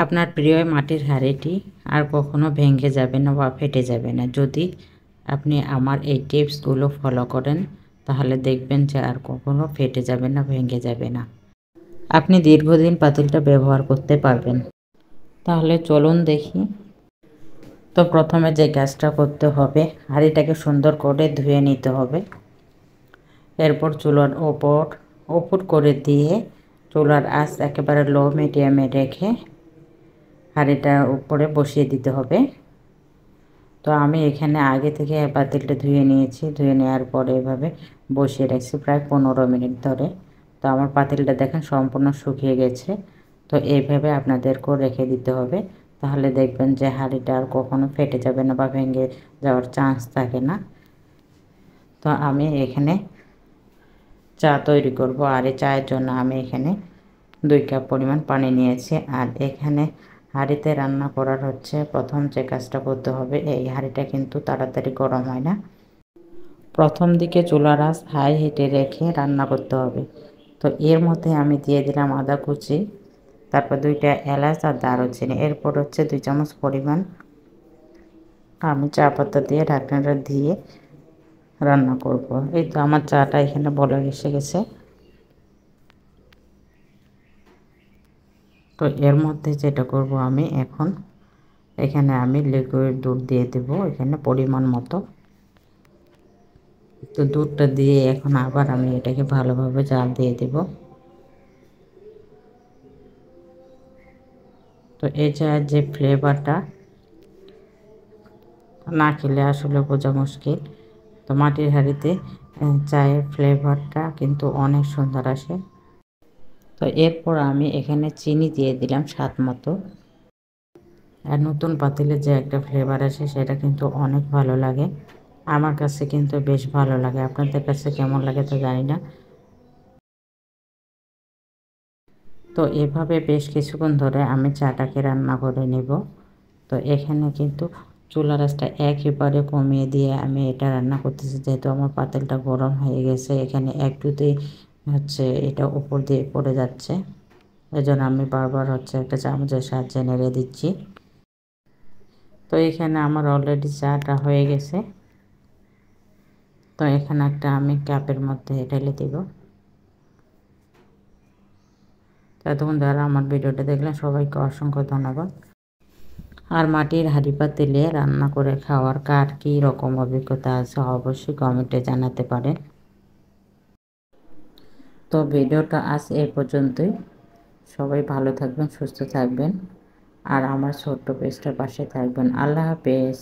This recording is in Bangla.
আপনার প্রিয় মাটির হাঁড়িটি আর কখনো ভেঙে যাবে না বা ফেটে যাবে না যদি আপনি আমার এই টিপসগুলো ফলো করেন, তাহলে দেখবেন যে আর কখনো ফেটে যাবে না, ভেঙে যাবে না। আপনি দীর্ঘদিন পাতিলটা ব্যবহার করতে পারবেন। তাহলে চলুন দেখি। তো প্রথমে যে কাজটা করতে হবে, হাঁড়িটাকে সুন্দর করে ধুয়ে নিতে হবে। এরপর চুলার ওপর করে দিয়ে চুলার আঁচ একেবারে লো মিডিয়ামে রেখে হাঁড়িটা উপরে বসিয়ে দিতে হবে। তো আমি এখানে আগে থেকে পাতিলটা ধুয়ে নিয়েছি, ধুয়ে নেওয়ার পরে এভাবে বসিয়ে রাখছি প্রায় 15 মিনিট ধরে। তো আমার পাতিলটা দেখেন সম্পূর্ণ শুকিয়ে গেছে। তো এইভাবে আপনাদেরকেও রেখে দিতে হবে, তাহলে দেখবেন যে হাঁড়িটা আর কখনো ফেটে যাবে না বা ভেঙে যাওয়ার চান্স থাকে না। তো আমি এখানে চা তৈরি করব, আর এই চায়ের জন্য আমি এখানে 2 কাপ পরিমাণ পানি নিয়েছি। আর এখানে হাঁড়িতে রান্না করার প্রথম যে কাজটা করতে হবে, এই হাঁড়িটা কিন্তু তাড়াতাড়ি গরম হয় না। প্রথম দিকে চুলার আঁচ হাই হিটে রেখে রান্না করতে হবে। তো এর মধ্যে আমি দিয়ে দিলাম আদা কুচি, তারপর 2টা এলাচ আর দারুচিনি, এরপর 2 চামচ পরিমাণ আমি চা পাতা দিয়ে ঢাকনাটা দিয়ে রান্না করব। এই তো আমার চাটা এখানে বলে এসে গেছে। তো এর মধ্যে যেটা করব আমি এখন, এখানে আমি লিকুইড দুধ দিয়ে দেব এখানে পরিমাণ মতো। তো দুধটা দিয়ে এখন আবার আমি এটাকে ভালোভাবে জাল দিয়ে দেব। তো এই চায়ের যে ফ্লেভারটা না খেলে আসলে বোঝা মুশকিল। তো মাটির হাঁড়িতে চায়ের ফ্লেভারটা কিন্তু অনেক সুন্দর আসে। তো এরপর আমি এখানে চিনি দিয়ে দিলাম স্বাদ মতো। আর নতুন পাতিলে যে একটা ফ্লেভার আসে সেটা কিন্তু অনেক ভালো লাগে, আমার কাছে কিন্তু বেশ ভালো লাগে। আপনাদের কাছে কেমন লাগে তো জানি না। তো এভাবে বেশ কিছুক্ষণ ধরে আমি চাটাকে রান্না করে নেব। তো এখানে কিন্তু চুলার আঁচটা একেবারে কমিয়ে দিয়ে আমি এটা রান্না করতেছি, যেহেতু আমার পাতিলটা গরম হয়ে গেছে। এখানে একটুতেই এটা উপর দিয়ে পড়ে যাচ্ছে, এজন্য আমি বারবার একটা চামচের সাহায্যে নেড়ে দিচ্ছি। তো এখানে আমার অলরেডি চাটা হয়ে গেছে। তো এখানে একটা আমি কাপের মধ্যে ঢেলে দেব। তো এতক্ষণ যারা আমার ভিডিওটা দেখলেন সবাইকে অসংখ্য ধন্যবাদ। আর মাটির হাঁড়ি পাতিলে রান্না করে খাওয়ার কার কী রকম অভিজ্ঞতা আছে অবশ্যই কমেন্টে জানাতে পারেন। তো ভিডিওটা আজ এই পর্যন্তই। সবাই ভালো থাকবেন, সুস্থ থাকবেন, আর আমার ছোট্ট পেজটার পাশে থাকবেন। আল্লাহ হাফেজ।